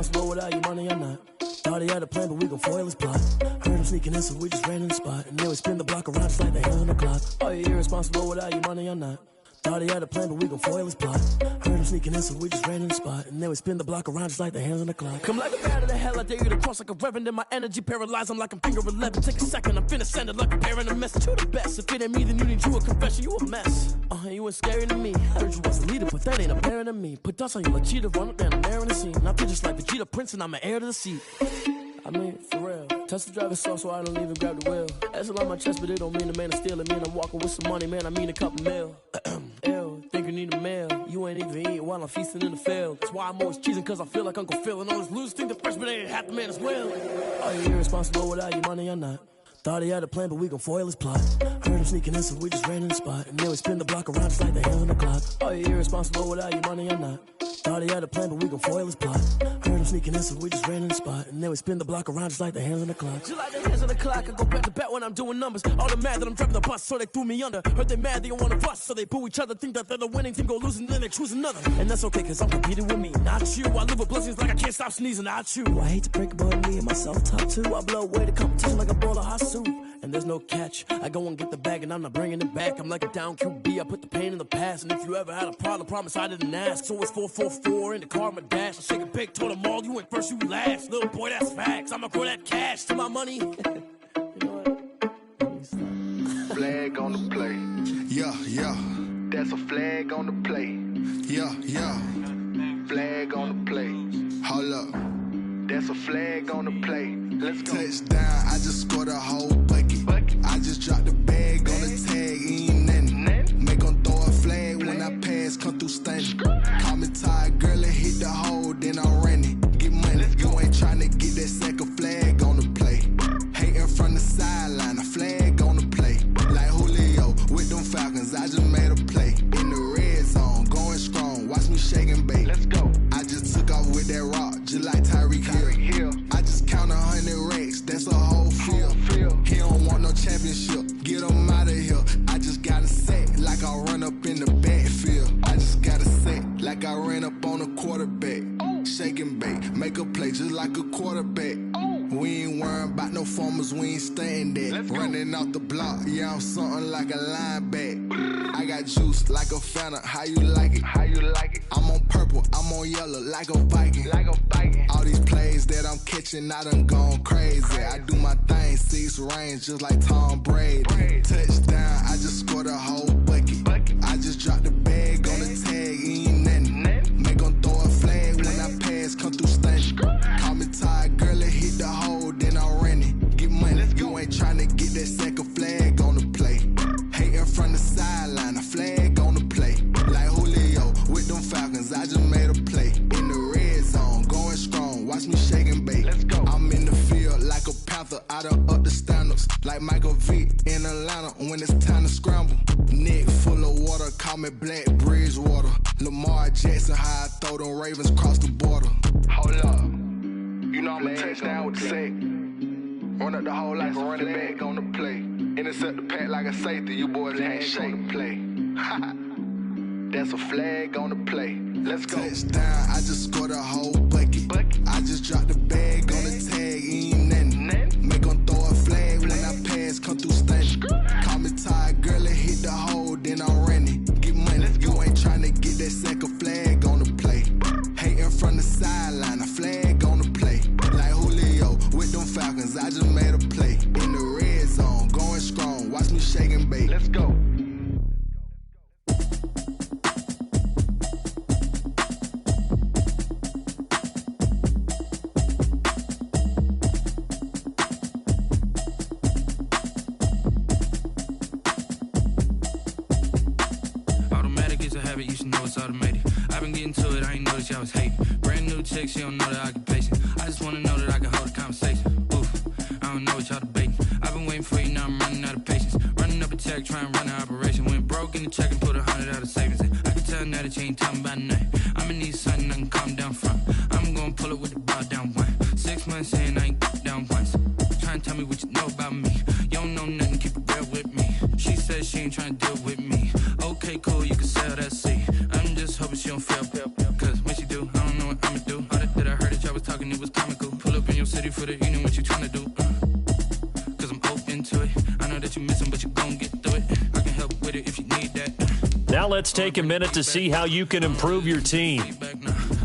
irresponsible without your money or not. Thought he had a plan, but we gon' foil his plot. Heard him sneaking in, so we just ran in the spot. And then we spin the block around just like the hands on the clock. Are you irresponsible without your money or not? Thought he had a plan, but we gon' foil his plot. Heard him sneaking in, so we just ran in the spot. And then we spin the block around just like the hands on the clock. Come like a bat of the hell, I dare you to cross like a reverend. In my energy paralyzed, I'm like I'm finger 11. Take a second, I'm finna send it like a parent a message. You the best, if it ain't me, then you need you a confession. You a mess, you ain't scary to me. Heard you was a leader, but that ain't apparent to me. Put dust on you like cheetah, run up down the air in the scene. I feel just like Vegeta Prince and I'm an heir to the seat. I mean, for real. Touch the driver's soft so I don't even grab the wheel. That's a lot on my chest, but it don't mean the man is stealing. Man, I'm walking with some money, man, I mean a couple mil. Ew, think you need a meal. You ain't even eating while I'm feasting in the field. That's why I'm always cheesing, cause I feel like Uncle Phil. And all those losers think the freshman ain't half the man as well. Are you irresponsible without your money or not? Thought he had a plan, but we gon' foil his plot. Heard him sneaking in, so we just ran in the spot. And then we spin the block around just like the hands on the clock. Are you irresponsible without your money or not? Thought he had a plan, but we gon' foil his plot. Heard him sneaking in, so we just ran in the spot. And then we spin the block around just like the hands on the clock. Just like the hands on the clock, I go back to back when I'm doing numbers. All the mad that I'm driving the bus, so they threw me under. Heard they mad, they don't wanna bust, so they boo each other. Think that they're the winning team, go losing, then they choose another. And that's okay, cause I'm competing with me, not you. I live with blessings like I can't stop sneezing, not you. I hate to break it, but me and myself top two. I blow away the competition like a bowl of hot soup. And there's no catch, I go and get the bag and I'm not bringing it back. I'm like a down QB, I put the pain in the past. And if you ever had a problem, promise I didn't ask. So it's 444 in the car, my dash. I shake a big, told them all, you went first, you last. Little boy, that's facts, I'ma grow that cash to my money. You know what? Flag on the play. Yeah, yeah. That's a flag on the play. Yeah, yeah. Flag on the play. Hold up. That's a flag on the play. Let's go. Touchdown, I just scored a whole bucket. I just dropped the bag on the tag, ain't nothing. Make 'em throw a flag when I pass, come through stunning. Call me tired, girl, and hit the hole, then I'm running. Get money, you ain't tryna get that second flag on the play. Hating from the sideline, a flag on the play. Like Julio with them Falcons, I just made a play. In the red zone, going strong, watch me shake and bake. Let's go. I just took off with that rock, just like Tyreek Hill. I just count 100 racks, that's a whole field. He don't want no championship, get him out of here. I just got a set, like I run up in the backfield. I just got a set, like I ran up on a quarterback. Shake and bake, make a play just like a quarterback. We ain't worrying about no formers, we ain't staying there. Running off the block, yeah, I'm something like a lineback. I got juice like a Fanta, how you like it? How you like it? I'm on purple, I'm on yellow, like a Viking. Like a Viking. All these plays that I'm catching, I done gone crazy. I do my thing, 6 range, just like Tom Brady. Touchdown, I just scored a whole bucket. I just dropped the bag on the tag, ain't nothing. Make 'em throw a flag when I pass, come through stunning. Call me tired, girl, and hit the hole, then I'm running. Get money, you ain't tryna get that second flag on the play. Hating from the sideline, a flag on the play. Like Julio with them Falcons, I just made a play. In the red zone, going strong, watch me shake and bake. Let's go. I'm in the field like a Panther, I done up the standards. Like Michael Vick in Atlanta when it's time to scramble. Neck full of water, call me Black Bridgewater. Lamar Jackson, how I throw them Ravens cross the border. Hold up. You know I'm a touchdown with the sack. Run up the hole like a running back on the play. Intercept the pack like a safety. You boys ain't shake the play. That's a flag on the play. Let's go. Touchdown, I just scored a whole bucket. I just dropped the bag on the tag, ain't nothing. Make 'em throw a flag when I pass, come through stunning. Call me tired, girl, and hit the hole, then I'm running. Get money, you ain't tryna get that second flag on the play. Hating from the sideline, a flag on the play. Like Julio with them Falcons, I just made a play. In the red zone, going strong, watch me shake and bake. Let's go. You should know it's automated. I've been getting to it, I ain't noticed y'all was hating. Brand new chick, she don't know the occupation. I just wanna know that I can hold a conversation. Oof, I don't know what y'all debating. I've been waiting for you, now I'm running out of patience. Running up a check, trying to run an operation. Went broke in the check and put 100 out of savings in. I can tell now that you ain't talking about nothing. I'ma need something I can calm down from. I'm gonna pull it with the bar down one. 6 months in, I ain't down once. Trying to tell me what you know about me. You don't know nothing, keep it real with me. She says she ain't trying to deal with me. Okay, cool, you can sell that seat. I'm just hoping she don't fail, cause when she do, I don't know what I'ma do. All that I heard that y'all was talking guessing, but you gon' get through it. I can help with it if you need that. Now let's take a minute to see how you can improve your team.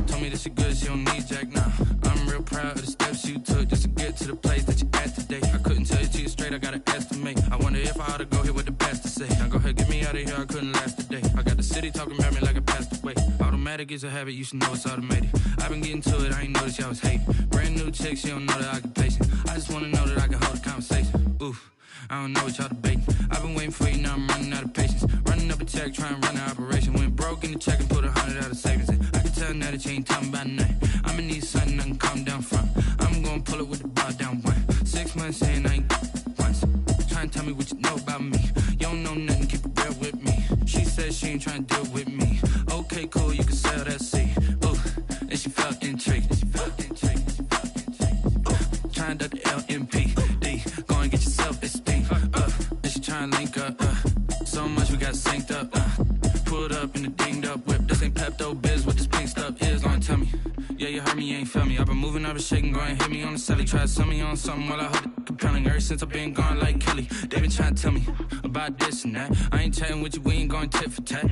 Told me that she good, she don't need Jack now. I'm real proud of the steps you took just to get to the place that you at today. I couldn't tell you to you straight, I gotta estimate. I wonder if I ought to go here with the best to say. Now go ahead, get me out of here, I couldn't last today. I got the city talking about me like I passed away. Automatic is a habit, you should know it's automated. I've been getting to it, I ain't noticed y'all was hating. Brand new chick, she don't know that I can patient. I just wanna know that I can hold a conversation. Oof, I don't know what y'all debating. I've been waiting for you, now I'm running out of patience. Running up a check, trying to run an operation. Went broke in the check and put 100 out of savings in. I can tell now that you ain't talking about nothing. I'ma need something I can calm down from. I'm gonna pull it with the bar down one. 6 months in, I ain't once. Trying to tell me what you know about me. You don't know nothing, keep it real with me. She said she ain't trying to deal with me. Okay, cool, you can sell that seed. Ooh, and she felt intrigued. Trying to duck the LMP. Go and get yourself esteem. And she trying to link up. So much we got synced up. Pulled up in the dinged up whip. This ain't Pepto Biz, what this pink stuff is. Long tell me. Yeah, you heard me, you ain't feel me. I've been moving, I've been shaking, go and hit me on the celly. Try to sell me on something while I hold it compelling. Ever since I've been gone like Kelly, they been trying to tell me about this and that. I ain't chatting with you, we ain't going tit for tat.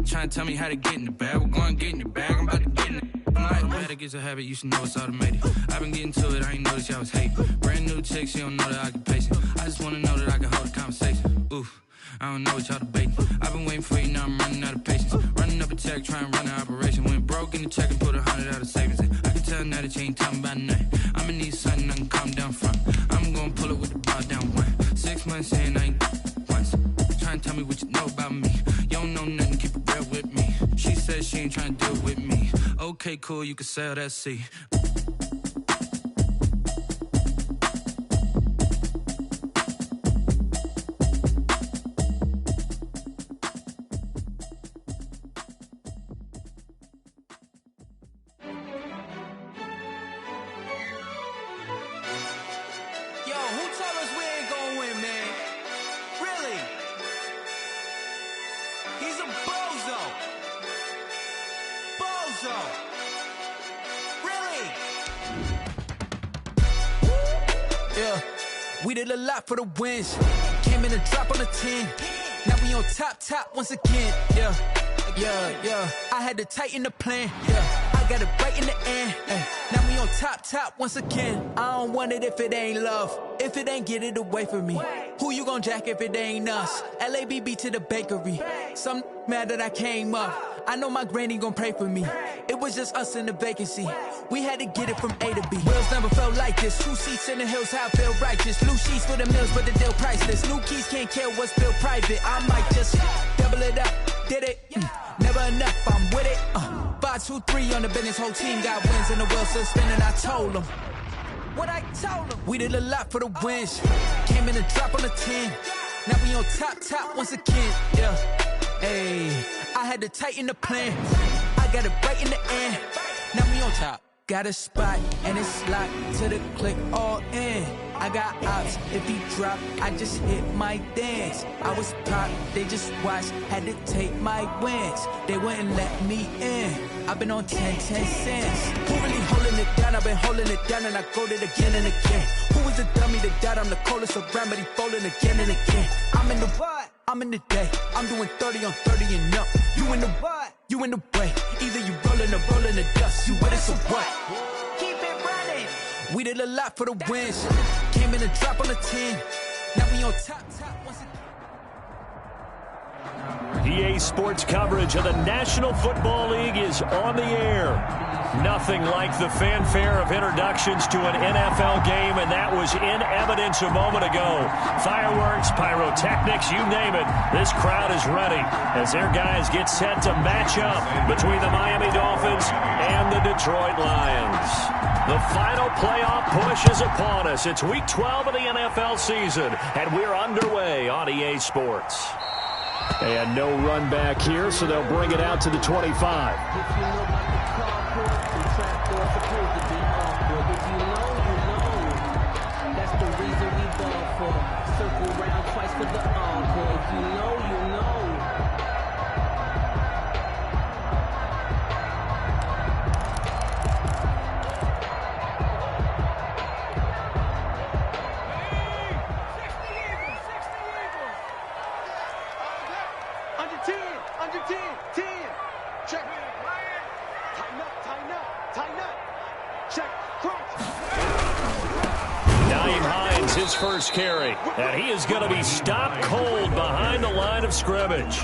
Trying to tell me how to get in the bag. We're going to get in the bag, I'm about to get in it. Automatic is a habit, you should know it's automated. I've been getting to it, I ain't noticed y'all was hating. Brand new chick, she don't know that I can patient. I just wanna know that I can hold a conversation. Oof, I don't know what y'all debating. I've been waiting for you, now I'm running out of patience. Running up a check, trying to run an operation. Went broke in the check and put 100 out of savings in. I can tell now that you ain't talking about nothing. I'ma need something I can calm down from. I'm gonna pull it with the bar down one. 6 months in, I ain't once. Trying to tell me what you know about me. You don't know nothing, keep it real with me. She said she ain't trying to deal with me. Okay, cool, you can sell that seed. Yo, who told us we ain't gonna win, man? Really? He's a bozo. Bozo. Really? Yeah, we did a lot for the wins. Came in a drop on a 10. Now we on top once again. Yeah. I had to tighten the plan. Yeah, I got it right in the end. Now we on top once again. I don't want it if it ain't love. If it ain't, get it away from me. Who you gon' jack if it ain't us? LABB to the bakery. Some mad that I came up. I know my granny gon' pray for me. It was just us in the vacancy. We had to get it from A to B. Wheels never felt like this. 2 seats in the hills, how I feel righteous. Loose sheets for the mills, but the deal priceless. New keys can't care what's built private. I might just double it up. Did it? Never enough, I'm with it. 5, 2, 3 on the business. Whole team got wins and the wheels still spinning. I told them what I told them. We did a lot for the wins. Came in a drop on a 10. Now we on top once again. Yeah. Hey, I had to tighten the plan. I got it right in the end. Now we on top. Got a spot and it's locked to the click all in. I got ops, if he drop, I just hit my dance. I was pop, they just watched, had to take my wins. They wouldn't let me in. I've been on 10 cents. Who really holding it down? I've been holding it down and I go it again and again. Who was the dummy that died? I'm the coldest around, but he folding again and again. I'm in the what? I'm in the day. I'm doing 30 on 30 and up. You in the what? You in the way. Either you rolling or rolling the dust. You with us or what? Keep it running. We did a lot for the wins. Came in a drop on a 10. Now we on top once again. EA Sports coverage of the National Football League is on the air. Nothing like the fanfare of introductions to an NFL game, and that was in evidence a moment ago. Fireworks, pyrotechnics, you name it. This crowd is ready as their guys get set to match up between the Miami Dolphins and the Detroit Lions. The final playoff push is upon us. It's Week 12 of the NFL season, and we're underway on EA Sports. And no run back here, so they'll bring it out to the 25. under 10, 10. Check. Tighten up. Check, crunch. Naeem Hines, his first carry. And he is going to be stopped cold behind the line of scrimmage.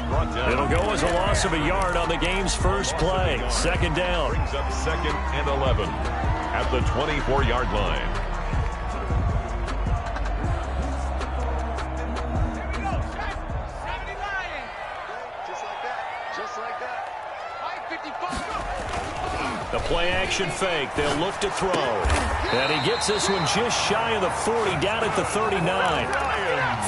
It'll go as a loss of a yard on the game's first play. Second down. Brings up 2nd and 11 at the 24-yard line. The play-action fake. They'll look to throw. And he gets this one just shy of the 40, down at the 39.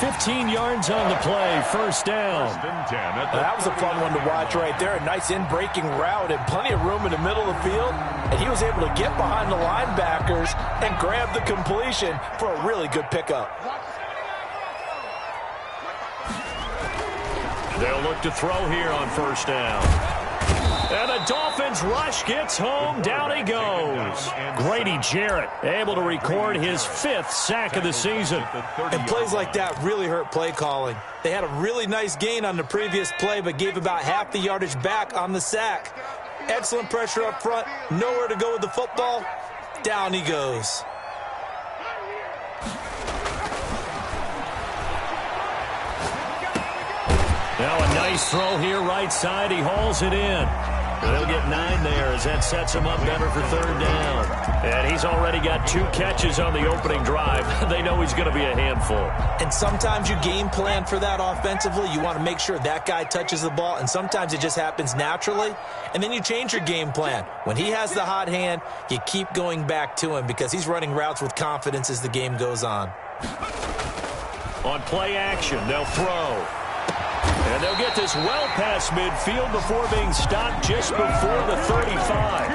15 yards on the play. First down. That was a fun one to watch right there. A nice in-breaking route and plenty of room in the middle of the field. And he was able to get behind the linebackers and grab the completion for a really good pickup. They'll look to throw here on first down. And the Dolphins rush gets home. Down he goes. Grady Jarrett able to record his 5th sack of the season. And plays like that really hurt play calling. They had a really nice gain on the previous play, but gave about half the yardage back on the sack. Excellent pressure up front. Nowhere to go with the football. Down he goes. Now a nice throw here right side. He hauls it in. They'll get 9 there as that sets him up better for third down. And he's already got 2 catches on the opening drive. They know he's going to be a handful. And sometimes you game plan for that offensively. You want to make sure that guy touches the ball, and sometimes it just happens naturally. And then you change your game plan. When he has the hot hand, you keep going back to him because he's running routes with confidence as the game goes on. On play action, they'll throw. And they'll get this well past midfield before being stopped just before the 35.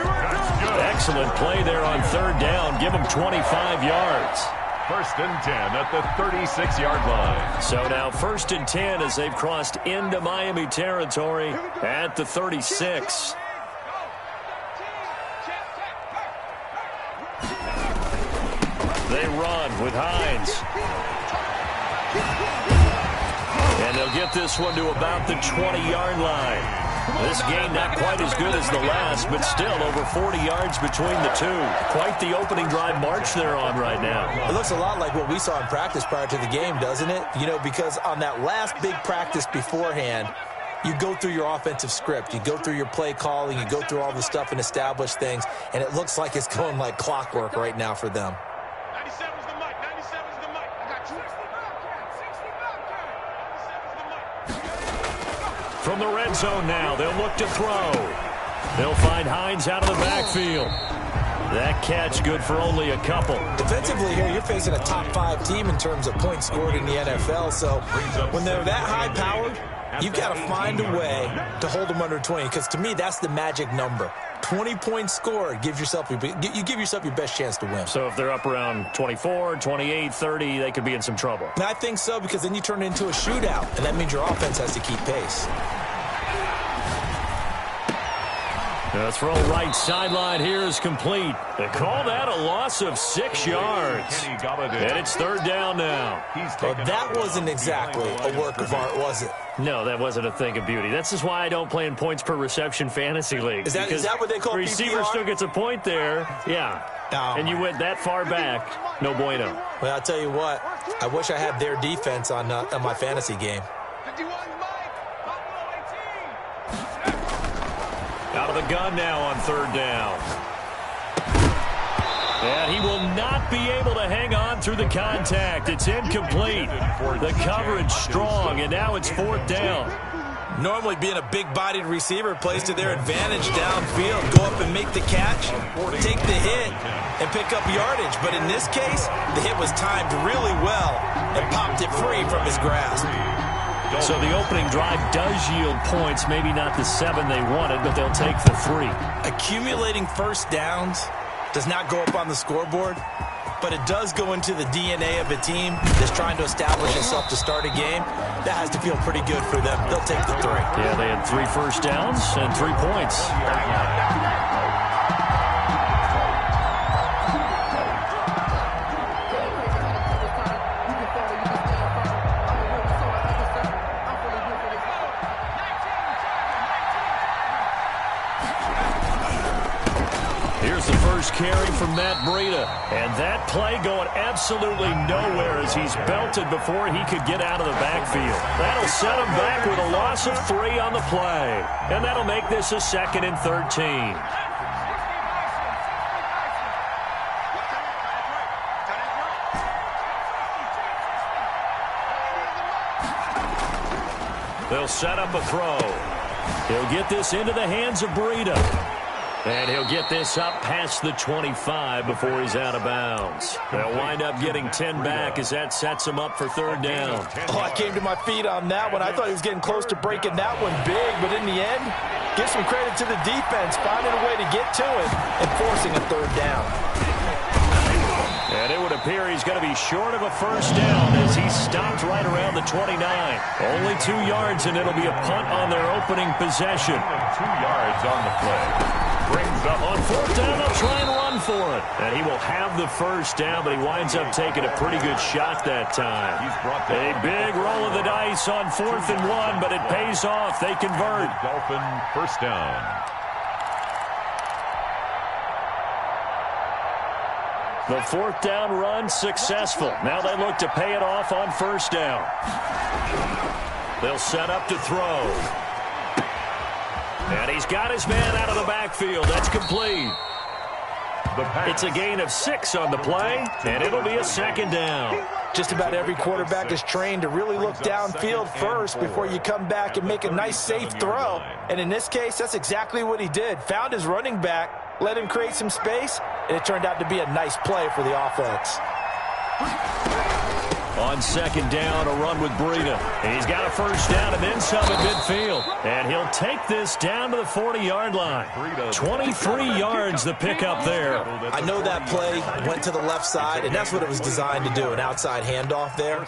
Excellent play there on third down. Give them 25 yards. 1st and 10 at the 36-yard line. So now 1st and 10 as they've crossed into Miami territory at the 36. They run with Hines. And they'll get this one to about the 20-yard line. This game not quite as good as the last, but still over 40 yards between the two. Quite the opening drive march they're on right now. It looks a lot like what we saw in practice prior to the game, doesn't it? You know, because on that last big practice beforehand, you go through your offensive script. You go through your play calling. You go through all the stuff and establish things. And it looks like it's going like clockwork right now for them. From the red zone now, they'll look to throw. They'll find Hines out of the backfield. That catch good for only a couple. Defensively here, you're facing a top 5 team in terms of points scored in the NFL. So when they're that high-powered, you've got to find a way to hold them under 20. Because to me, that's the magic number. 20 points scored, you give yourself your best chance to win. So if they're up around 24, 28, 30, they could be in some trouble. And I think so, because then you turn it into a shootout, and that means your offense has to keep pace. The throw right sideline here is complete. They call that a loss of 6 yards. And it's third down now. Well, that wasn't exactly a work of art, was it? No, that wasn't a thing of beauty. That's just why I don't play in points per reception fantasy league. Is that what they call the receiver PPR? still gets a point there. Yeah. Oh, and you went that far back. No bueno. Well, I'll tell you what. I wish I had their defense on my fantasy game. Out of the gun now on third down. And he will not be able to hang on through the contact. It's incomplete. The coverage strong, and now it's fourth down. Normally being a big-bodied receiver plays to their advantage downfield. Go up and make the catch, take the hit, and pick up yardage. But in this case, the hit was timed really well and popped it free from his grasp. So the opening drive does yield points, maybe not the 7 they wanted, but they'll take the 3. Accumulating first downs does not go up on the scoreboard, but it does go into the DNA of a team that's trying to establish itself to start a game. That has to feel pretty good for them. They'll take the 3. Yeah, they had 3 first downs and 3 points. There's the first carry from Matt Breida. And that play going absolutely nowhere as he's belted before he could get out of the backfield. That'll set him back with a loss of 3 on the play. And that'll make this a 2nd and 13. They'll set up a throw. He'll get this into the hands of Breida. And he'll get this up past the 25 before he's out of bounds. They'll wind up getting 10 back as that sets him up for 3rd down. Oh, I came to my feet on that one. I thought he was getting close to breaking that one big, but in the end, give some credit to the defense, finding a way to get to it and forcing a 3rd down. And it would appear he's going to be short of a 1st down as he's stopped right around the 29. Only 2 yards, and it'll be a punt on their opening possession. 2 yards on the play. Brings up on 4th down, they'll try and run for it. And he will have the 1st down, but he winds up taking a pretty good shot that time. A big roll of the dice on 4th and 1, but it pays off. They convert. Dolphin 1st down. The 4th down run successful. Now they look to pay it off on 1st down. They'll set up to throw. And he's got his man out of the backfield. That's complete. It's a gain of 6 on the play, and it'll be a 2nd down. Just about every quarterback is trained to really look downfield first before you come back and make a nice, safe throw. And in this case, that's exactly what he did. Found his running back, let him create some space, and it turned out to be a nice play for the offense. On 2nd down, a run with Breida. He's got a 1st down and then some at midfield. And he'll take this down to the 40-yard line. 23 yards the pickup there. I know that play went to the left side, and that's what it was designed to do, an outside handoff there.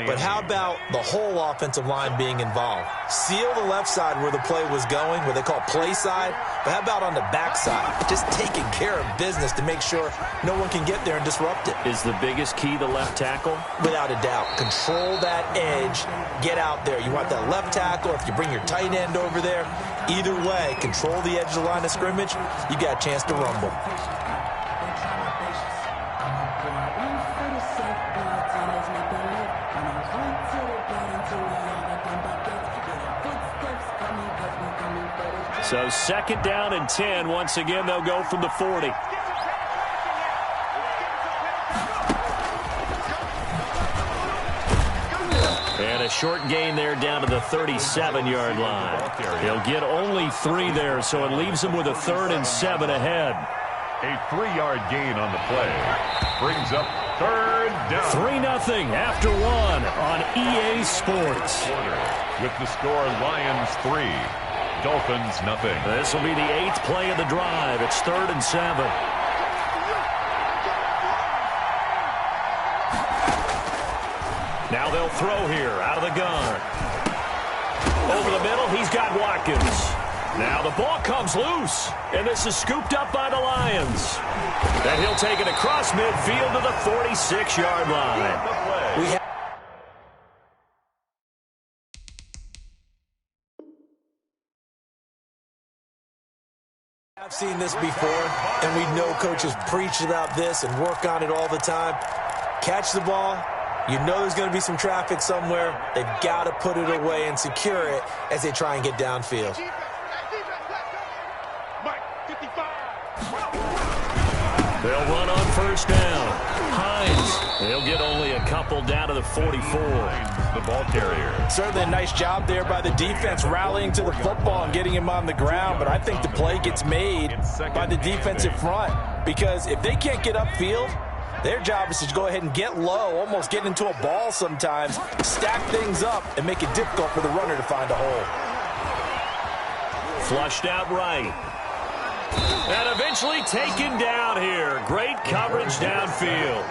But how about the whole offensive line being involved? Seal the left side where the play was going, what they call play side. But how about on the back side? Just taking care of business to make sure no one can get there and disrupt it. Is the biggest key the left tackle? Without a doubt. Control that edge. Get out there. You want that left tackle. If you bring your tight end over there, either way, control the edge of the line of scrimmage. You got a chance to rumble. So 2nd down and 10. Once again, they'll go from the 40. And a short gain there down to the 37-yard line. He'll get only 3 there, so it leaves him with a 3rd and 7 ahead. A 3-yard gain on the play. Brings up 3rd down. 3-0 after 1 on EA Sports. With the score, Lions 3, Dolphins 0. This will be the 8th play of the drive. It's 3rd and 7. Now they'll throw here out of the gun. Over the middle, he's got Watkins. Now the ball comes loose, and this is scooped up by the Lions. And he'll take it across midfield to the 46-yard line. I've seen this before, and we know coaches preach about this and work on it all the time. Catch the ball. You know there's going to be some traffic somewhere. They've got to put it away and secure it as they try and get downfield. They'll run on 1st down. Hines, he'll get only a couple down to the 44. The ball carrier. Certainly a nice job there by the defense rallying to the football and getting him on the ground, but I think the play gets made by the defensive front because if they can't get upfield, their job is to go ahead and get low, almost get into a ball sometimes, stack things up, and make it difficult for the runner to find a hole. Flushed out right. And eventually taken down here. Great coverage downfield.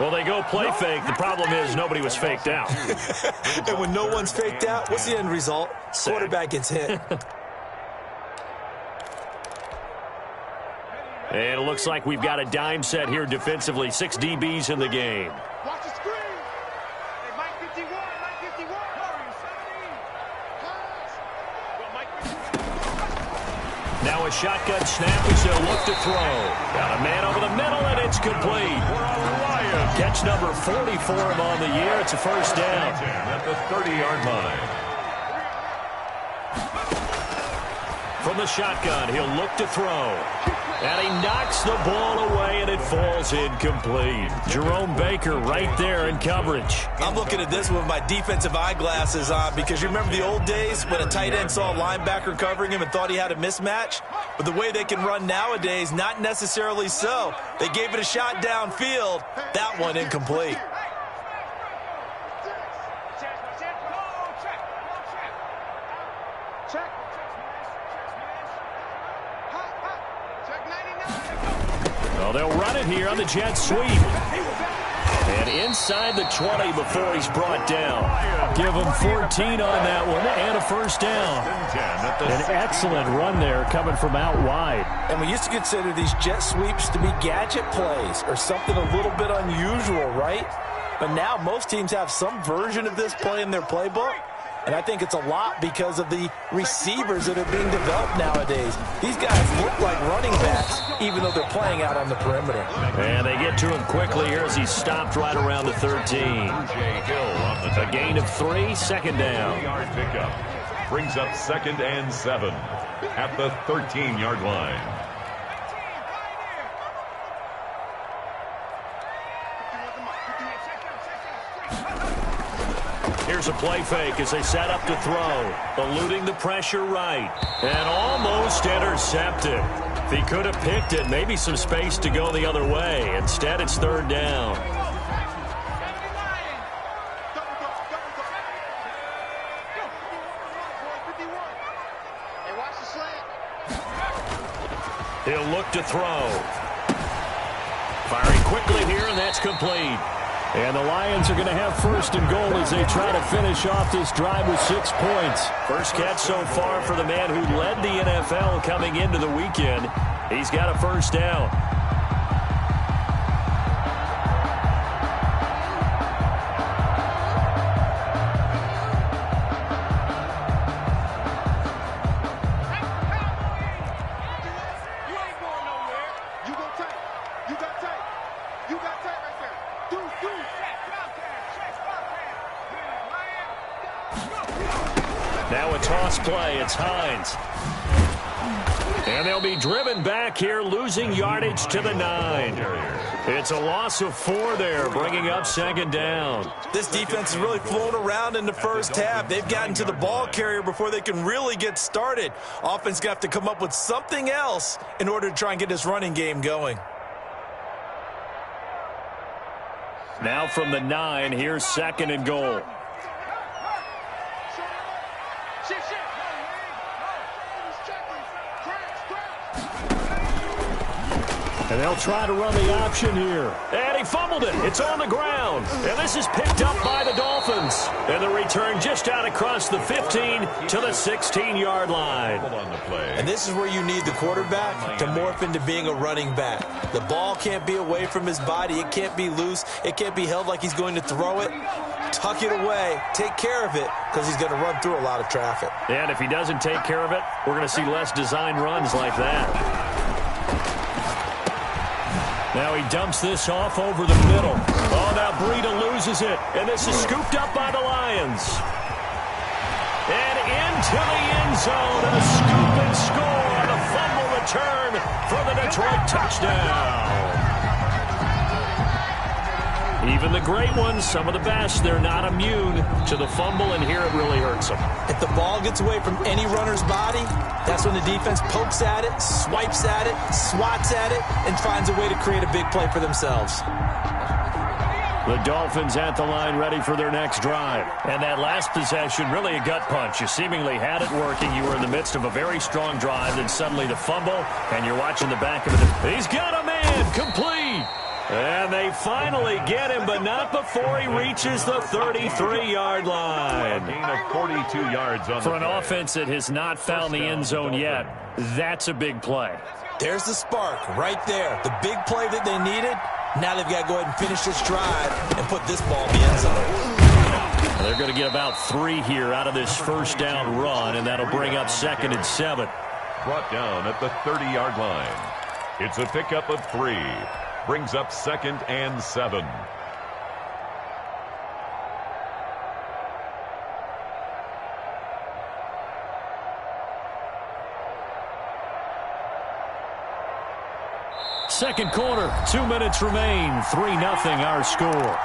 Well, they go play fake. The problem is nobody was faked out. And when no one's faked out, what's the end result? Quarterback gets hit. And it looks like we've got a dime set here defensively. 6 DBs in the game. Watch the screen. Hey, Mike 51, Mike 51. Now a shotgun snap as they'll look to throw. Got a man over the middle, and it's complete. Catch number 40 for him on the year. It's a first down. At the 30-yard line. From the shotgun, he'll look to throw. And he knocks the ball away, and it falls incomplete. Jerome Baker right there in coverage. I'm looking at this with my defensive eyeglasses on because you remember the old days when a tight end saw a linebacker covering him and thought he had a mismatch? But the way they can run nowadays, not necessarily so. They gave it a shot downfield. That one incomplete. Well, they'll run it here on the jet sweep. And inside the 20 before he's brought down. Give him 14 on that one and a first down. An excellent run there coming from out wide. And we used to consider these jet sweeps to be gadget plays or something a little bit unusual, right? But now most teams have some version of this play in their playbook. And I think it's a lot because of the receivers that are being developed nowadays. These guys look like running backs, even though they're playing out on the perimeter. And they get to him quickly here as he's stopped right around the 13. A gain of 3, second down. Yard pickup brings up 2nd and 7 at the 13-yard line. Here's a play fake as they set up to throw. Eluding the pressure right. And almost intercepted. If he could have picked it, maybe some space to go the other way. Instead, it's third down. He'll look to throw. Firing quickly here, and that's complete. And the Lions are going to have first and goal as they try to finish off this drive with 6 points. First catch so far for the man who led the NFL coming into the weekend. He's got a first down. Now a toss play. It's Hines. And they'll be driven back here, losing yardage to the 9. It's a loss of 4 there, bringing up second down. This defense has really flown around in the first half. They've gotten to the ball carrier before they can really get started. Offense going to have to come up with something else in order to try and get this running game going. Now from the 9, here's second and goal. And they'll try to run the option here. And he fumbled it. It's on the ground. And this is picked up by the Dolphins. And the return just out across the 15 to the 16-yard line. And this is where you need the quarterback to morph into being a running back. The ball can't be away from his body. It can't be loose. It can't be held like he's going to throw it. Tuck it away. Take care of it because he's going to run through a lot of traffic. And if he doesn't take care of it, we're going to see less design runs like that. Now he dumps this off over the middle. Oh, now Breida loses it. And this is scooped up by the Lions. And into the end zone. A scoop and score. The fumble return for the Detroit touchdown. Even the great ones, some of the best, they're not immune to the fumble, and here it really hurts them. If the ball gets away from any runner's body, that's when the defense pokes at it, swipes at it, swats at it, and finds a way to create a big play for themselves. The Dolphins at the line ready for their next drive. And that last possession, really a gut punch. You seemingly had it working. You were in the midst of a very strong drive, then suddenly the fumble, and you're watching the back of it. He's got a man, complete. And they finally get him, but not before he reaches the 33-yard line. Gain of 42 yards on For an offense that has not found the end zone yet, that's a big play. There's the spark right there. The big play that they needed. Now they've got to go ahead and finish this drive and put this ball in the end zone. They're going to get about 3 here out of this first down run, and that'll bring up 2nd and 7. brought down at the 30-yard line. It's a pickup of 3. Brings up 2nd and 7. Second quarter, 2 minutes remain. 3-0 our score.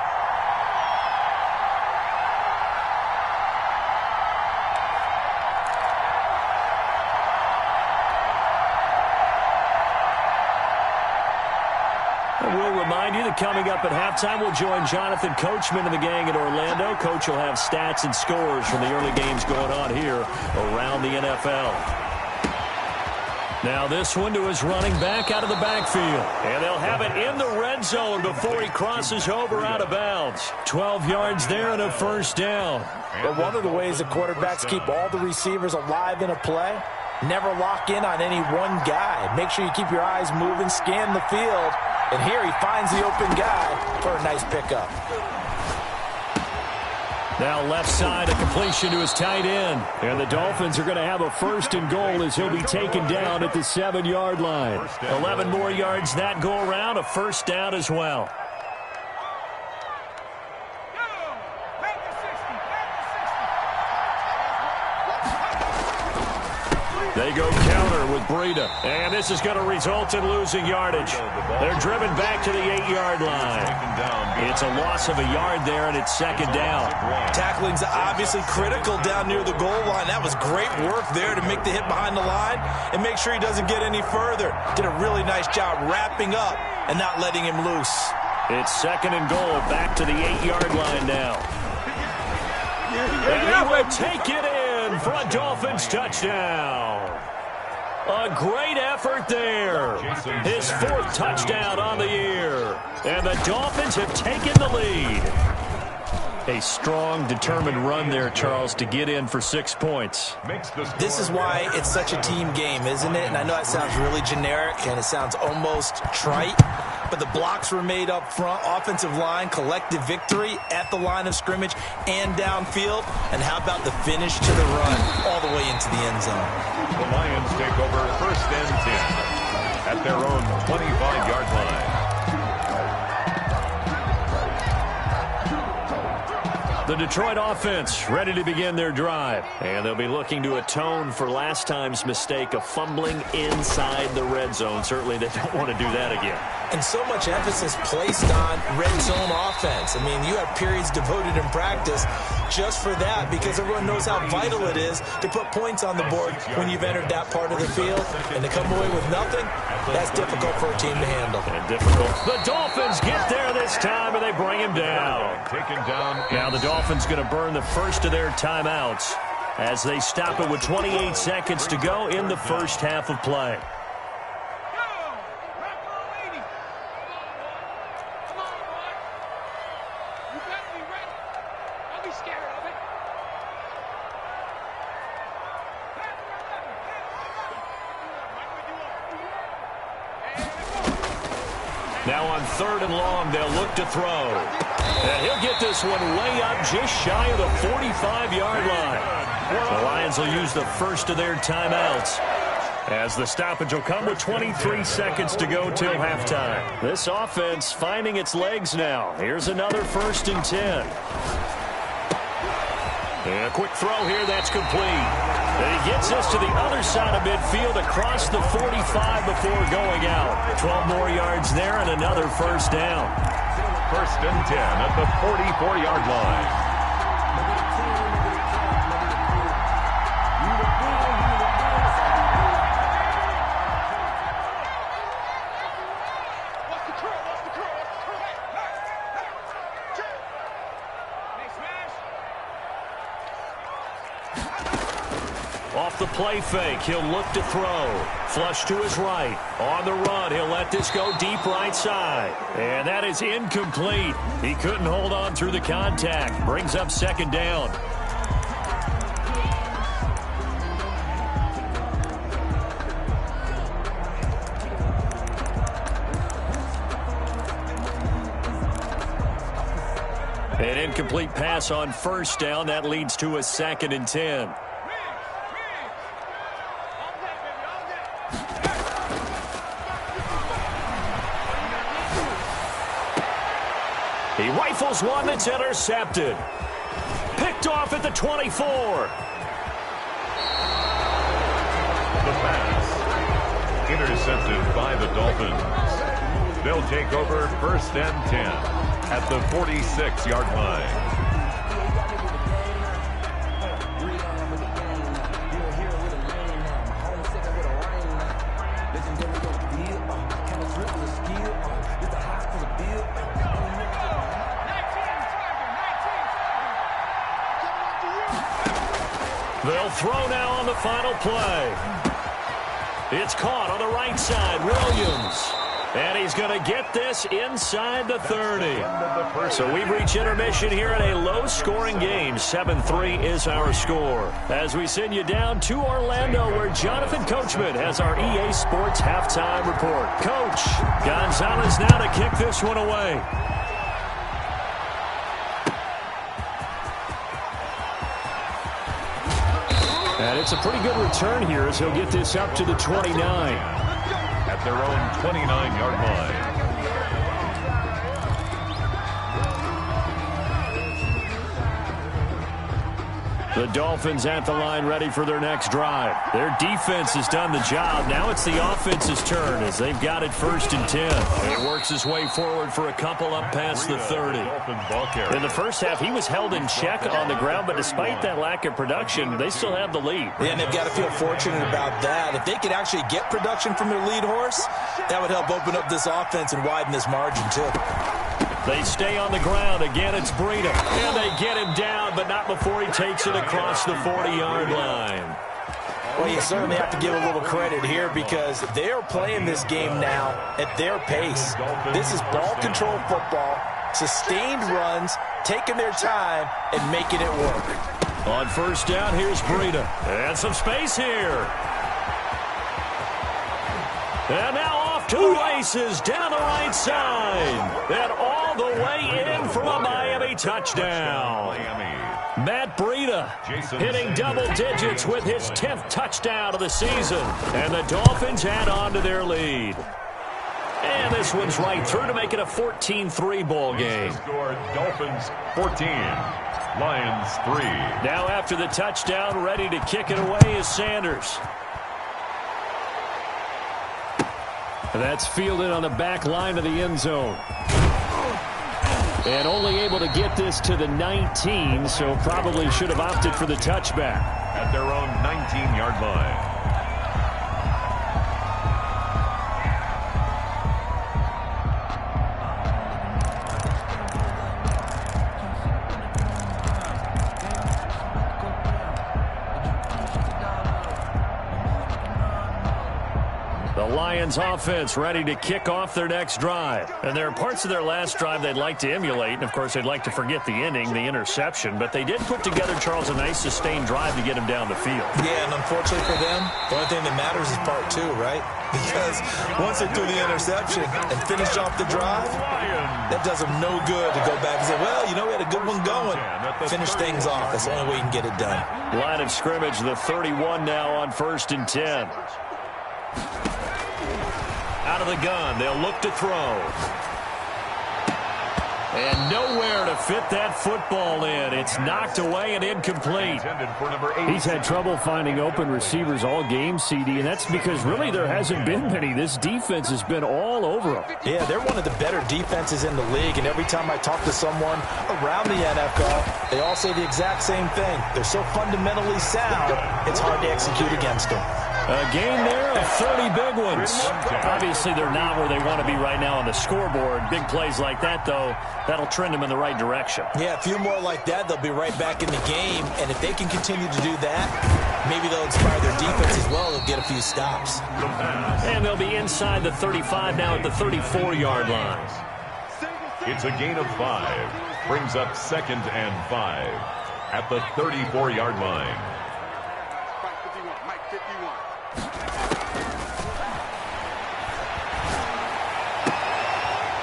We'll remind you that coming up at halftime, we'll join Jonathan Coachman and the gang in Orlando. Coach will have stats and scores from the early games going on here around the NFL. Now this one to his running back out of the backfield. And they'll have it in the red zone before he crosses over out of bounds. 12 yards there and a first down. But one of the ways that quarterbacks keep all the receivers alive in a play, never lock in on any one guy. Make sure you keep your eyes moving, scan the field. And here he finds the open guy for a nice pickup. Now left side, a completion to his tight end. And the Dolphins are going to have a 1st and goal as he'll be taken down at the 7-yard line. 11 more yards that go around, a first down as well. They go counter with Breida. And this is going to result in losing yardage. They're driven back to the 8-yard line. It's a loss of a yard there, and it's 2nd down. Tackling's obviously critical down near the goal line. That was great work there to make the hit behind the line and make sure he doesn't get any further. Did a really nice job wrapping up and not letting him loose. It's 2nd and goal, back to the 8-yard line now. And he will take it in for a Dolphins touchdown. A great effort there. His 4th touchdown on the year. And the Dolphins have taken the lead. A strong, determined run there, Charles, to get in for 6 points. This is why it's such a team game, isn't it? And I know that sounds really generic and it sounds almost trite, but the blocks were made up front, offensive line, collective victory at the line of scrimmage and downfield. And how about the finish to the run all the way into the end zone? The Lions take over 1st and 10 at their own 25-yard line. The Detroit offense ready to begin their drive. And they'll be looking to atone for last time's mistake of fumbling inside the red zone. Certainly they don't want to do that again. And so much emphasis placed on red zone offense. I mean, you have periods devoted in practice just for that because everyone knows how vital it is to put points on the board when you've entered that part of the field. And to come away with nothing, that's difficult for a team to handle. And difficult. The Dolphins get there this time, and they bring him down. Now the Dolphins going to burn the first of their timeouts as they stop it with 28 seconds to go in the first half of play. Now on 3rd and long, they'll look to throw. And he'll get this one way up just shy of the 45-yard line. The Lions will use the first of their timeouts as the stoppage will come with 23 seconds to go till halftime. This offense finding its legs now. Here's another 1st and 10. And a quick throw here, that's complete. And he gets us to the other side of midfield across the 45 before going out. 12 more yards there and another first down. 1st and 10 at the 44-yard line. Off the play fake, he'll look to throw. Flush to his right. On the run, he'll let this go deep right side. And that is incomplete. He couldn't hold on through the contact. Brings up 2nd down. An incomplete pass on 1st down. That leads to a 2nd and 10. He rifles one that's intercepted. Picked off at the 24. The pass. Intercepted by the Dolphins. They'll take over 1st and 10 at the 46-yard line. They'll throw now on the final play. It's caught on the right side. Williams. And he's going to get this inside the 30. So we've reached intermission here in a low-scoring game. 7-3 is our score. As we send you down to Orlando, where Jonathan Coachman has our EA Sports halftime report. Coach, Gonzalez now to kick this one away. And it's a pretty good return here as he'll get this up to the 29. At their own 29-yard line. The Dolphins at the line ready for their next drive. Their defense has done the job. Now it's the offense's turn as they've got it 1st and 10. And it works his way forward for a couple up past the 30. In the first half, he was held in check on the ground, but despite that lack of production, they still have the lead. Yeah, and they've got to feel fortunate about that. If they could actually get production from their lead horse, that would help open up this offense and widen this margin, too. They stay on the ground. Again, it's Breida. And they get him down, but not before he takes it across the 40-yard line. Well, you certainly have to give a little credit here because they are playing this game now at their pace. This is ball control football, sustained runs, taking their time, and making it work. On 1st down, here's Breida. And some space here. And now off to the races down the right side. And all the way in for a Miami touchdown. Matt Breida hitting double digits with his 10th touchdown of the season. And the Dolphins add on to their lead. And this one's right through to make it a 14-3 ball game. Dolphins 14, Lions 3. Now after the touchdown, ready to kick it away is Sanders. That's fielded on the back line of the end zone. And only able to get this to the 19, so probably should have opted for the touchback. At their own 19-yard line. The Lions offense ready to kick off their next drive. And there are parts of their last drive they'd like to emulate. And, of course, they'd like to forget the inning, the interception. But they did put together, Charles, a nice sustained drive to get him down the field. Yeah, and unfortunately for them, the only thing that matters is part 2, right? Because once they threw the interception and finished off the drive, that does them no good to go back and say, well, you know, we had a good one going. Finish things off. That's the only way you can get it done. Line of scrimmage, the 31 now on 1st and 10. Out of the gun, they'll look to throw. And nowhere to fit that football in. It's knocked away and incomplete. He's had trouble finding open receivers all game, CD, and that's because really there hasn't been many. This defense has been all over them. Yeah, they're one of the better defenses in the league, and every time I talk to someone around the NFL, they all say the exact same thing. They're so fundamentally sound, it's hard to execute against them. A game there of 30 big ones. Obviously, they're not where they want to be right now on the scoreboard. Big plays like that, though, that'll trend them in the right direction. Yeah, a few more like that, they'll be right back in the game. And if they can continue to do that, maybe they'll inspire their defense as well. They'll get a few stops. And they'll be inside the 35 now at the 34-yard line. It's a gain of 5. Brings up 2nd and 5 at the 34-yard line.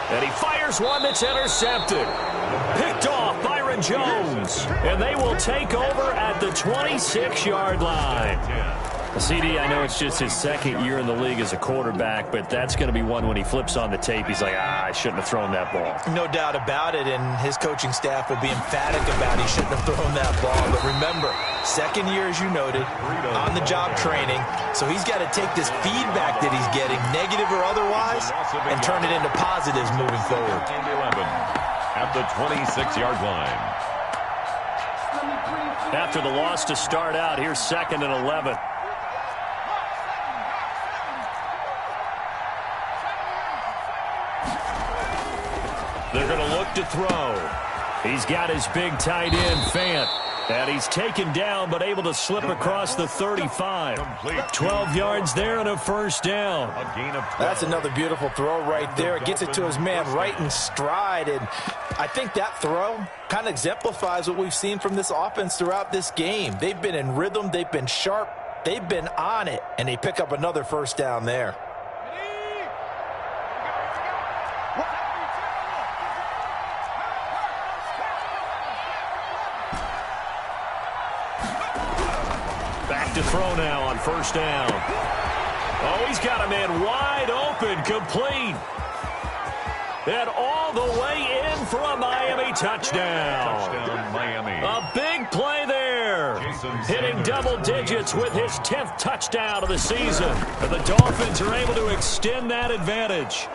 And he fires one that's intercepted. Picked off Byron Jones. And they will take over at the 26-yard line. CD, I know it's just his second year in the league as a quarterback, but that's going to be one when he flips on the tape. He's like, I shouldn't have thrown that ball. No doubt about it, and his coaching staff will be emphatic about he shouldn't have thrown that ball. But remember, second year, as you noted, on-the-job training, so he's got to take this feedback that he's getting, negative or otherwise, and turn it into positives moving forward. At the 26-yard line. After the loss to start out, here's 2nd and 11. They're going to look to throw. He's got his big tight end, Phins. And he's taken down, but able to slip across the 35. 12 yards there and a first down. That's another beautiful throw right there. It gets it to his man right in stride. And I think that throw kind of exemplifies what we've seen from this offense throughout this game. They've been in rhythm. They've been sharp. They've been on it. And they pick up another first down there. To throw now on first down. Oh, he's got a man wide open, complete. And all the way in for a Miami touchdown. Touchdown, Miami. A big play there. Hitting double digits with his 10th touchdown of the season. And the Dolphins are able to extend that advantage.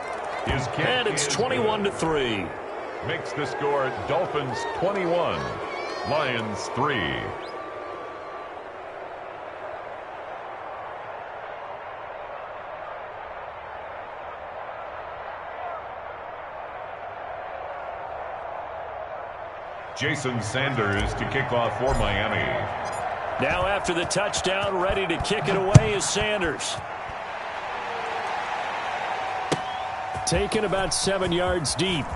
And it's 21-3. Makes the score Dolphins 21, Lions 3. Jason Sanders to kick off for Miami. Now after the touchdown, ready to kick it away is Sanders. Taken about 7 yards deep.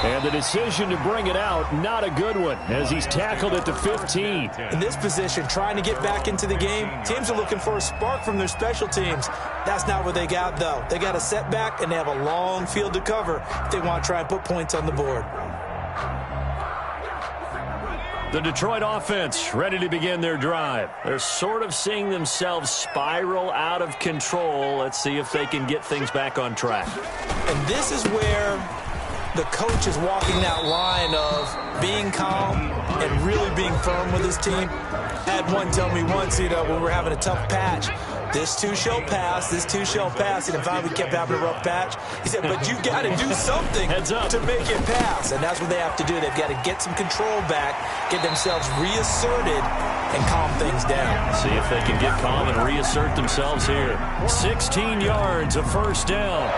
And the decision to bring it out, not a good one, as he's tackled at the 15. In this position, trying to get back into the game, teams are looking for a spark from their special teams. That's not what they got, though. They got a setback, and they have a long field to cover if they want to try and put points on the board. The Detroit offense ready to begin their drive. They're sort of seeing themselves spiral out of control. Let's see if they can get things back on track. And this is where the coach is walking that line of being calm and really being firm with his team. I had one tell me once, when we were having a tough patch, this too shall pass, this too shall pass. And finally we kept having a rough patch. He said, but you got to do something to make it pass. And that's what they have to do. They've got to get some control back, get themselves reasserted, and calm things down. See if they can get calm and reassert themselves here. 16 yards, a first down.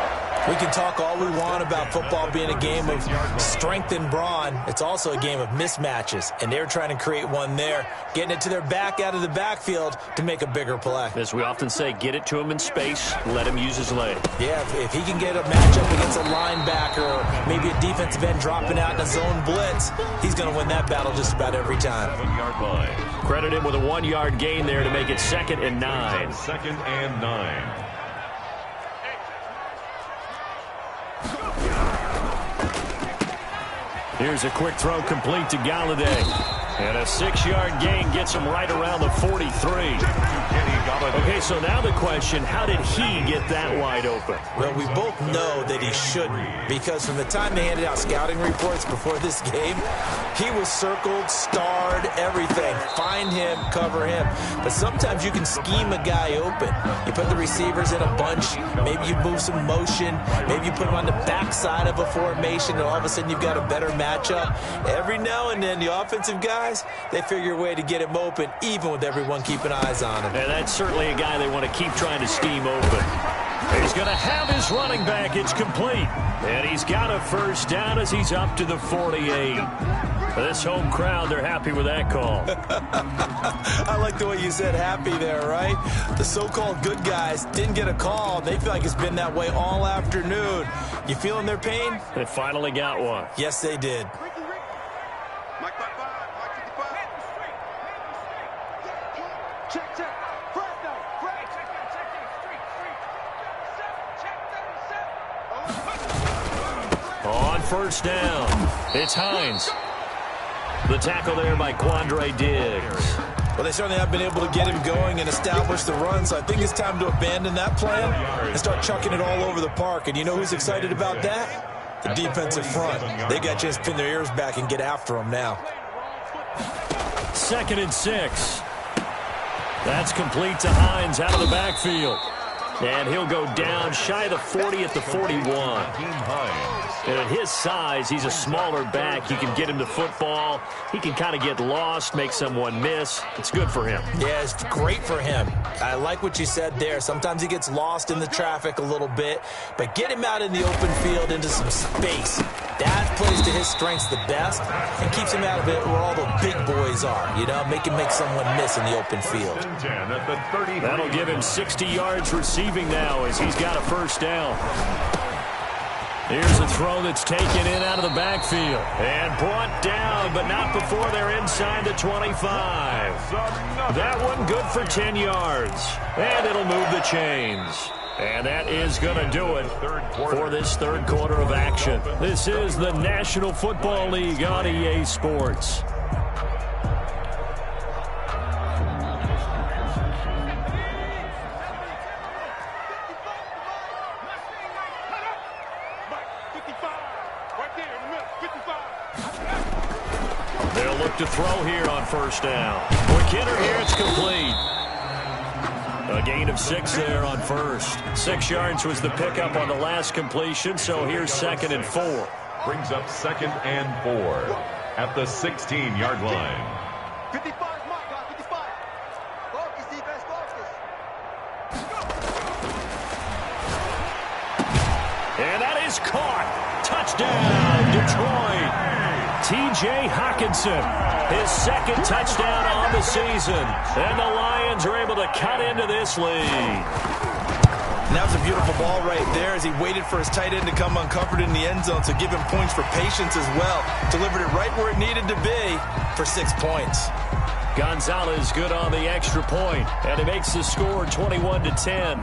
We can talk all we want about football being a game of strength and brawn. It's also a game of mismatches, and they're trying to create one there, getting it to their back out of the backfield to make a bigger play. As we often say, get it to him in space, let him use his leg. Yeah, if he can get a matchup against a linebacker or maybe a defensive end dropping out in a zone blitz, he's going to win that battle just about every time. 7-yard line. Credit him with a 1-yard gain there to make it 2nd and 9. 2nd and 9. Here's a quick throw complete to Galladay. And a 6-yard gain gets him right around the 43. Okay, so now the question, how did he get that wide open? Well, we both know that he shouldn't, because from the time they handed out scouting reports before this game, he was circled, starred, everything. Find him, cover him. But sometimes you can scheme a guy open. You put the receivers in a bunch, maybe you move some motion, maybe you put them on the backside of a formation, and all of a sudden you've got a better matchup. Every now and then, the offensive guys, they figure a way to get him open, even with everyone keeping eyes on him. And that's certainly a guy they want to keep trying to scheme open. He's going to have his running back. It's complete. And he's got a first down as he's up to the 48. This home crowd, they're happy with that call. I like the way you said happy there, right? The so-called good guys didn't get a call. They feel like it's been that way all afternoon. You feeling their pain? They finally got one. Yes, they did. On first down, it's Hines. The tackle there by Quandre Diggs. Well, they certainly have been able to get him going and establish the run, so I think it's time to abandon that plan and start chucking it all over the park. And you know who's excited about that? The defensive front. They got a chance to pin their ears back and get after him now. 2nd and 6. That's complete to Hines out of the backfield. And he'll go down shy of the 40 at the 41. And at his size, he's a smaller back. You can get him the football. He can kind of get lost, make someone miss. It's good for him. Yeah, it's great for him. I like what you said there. Sometimes he gets lost in the traffic a little bit. But get him out in the open field into some space. That plays to his strengths the best and keeps him out of it where all the big boys are. You know, make him make someone miss in the open field. That'll give him 60 yards receiving now as he's got a first down. Here's a throw that's taken in out of the backfield and brought down, but not before they're inside the 25. That one good for 10 yards, and it'll move the chains. And that is going to do it for this third quarter of action. This is the National Football League on EA Sports. They'll look to throw here on first down. McKinnon here, it's complete. A gain of 6 there on first. 6 yards was the pickup on the last completion, so here's 2nd and 4. Brings up 2nd and 4 at the 16-yard line. 55 mark, 55. Focus, defense, focus. And that is caught. Touchdown, Detroit. T.J. Hockenson, his 2nd touchdown on the season. And the Lions are able to cut into this lead. And that was a beautiful ball right there as he waited for his tight end to come uncovered in the end zone to give him points for patience as well. Delivered it right where it needed to be for 6 points. Gonzalez good on the extra point, and he makes the score 21-10.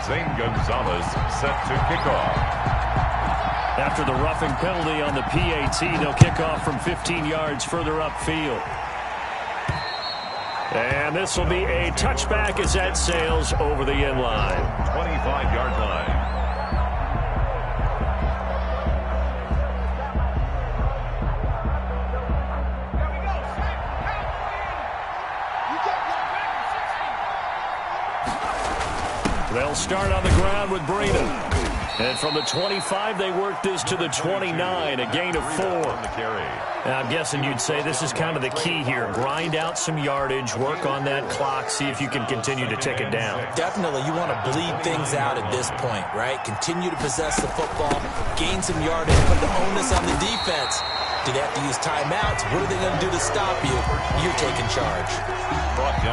Zane Gonzalez set to kick off. After the roughing penalty on the PAT, they'll kick off from 15 yards further upfield. And this will be a touchback as that sails over the end line. 25-yard line. They'll start on the ground with Breida. And from the 25, they work this to the 29, a gain of 4. Now, I'm guessing you'd say this is kind of the key here. Grind out some yardage, work on that clock, see if you can continue to tick it down. Definitely, you want to bleed things out at this point, right? Continue to possess the football, gain some yardage, put the onus on the defense. Do they have to use timeouts? What are they going to do to stop you? You're taking charge.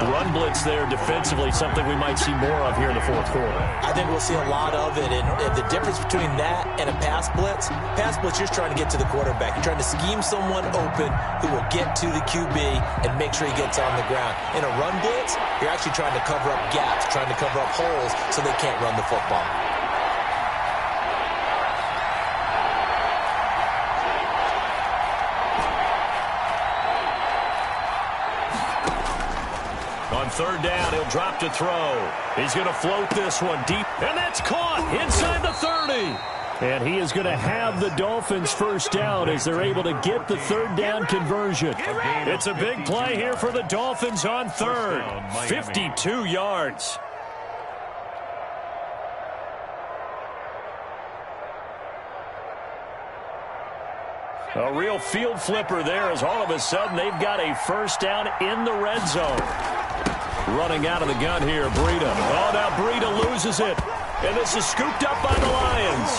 Run blitz there defensively, something we might see more of here in the fourth quarter. I think we'll see a lot of it. And the difference between that and a pass blitz, you're trying to get to the quarterback. You're trying to scheme someone open who will get to the QB and make sure he gets on the ground. In a run blitz, you're actually trying to cover up gaps, trying to cover up holes so they can't run the football. On third down, he'll drop to throw. He's going to float this one deep, and that's caught inside the 30. And he is going to have the Dolphins first down as they're able to get the third down conversion. It's a big play here for the Dolphins on third. 52 yards. A real field flipper there as all of a sudden they've got a first down in the red zone. Running out of the gun here, Breida. Oh, now Breida loses it. And this is scooped up by the Lions.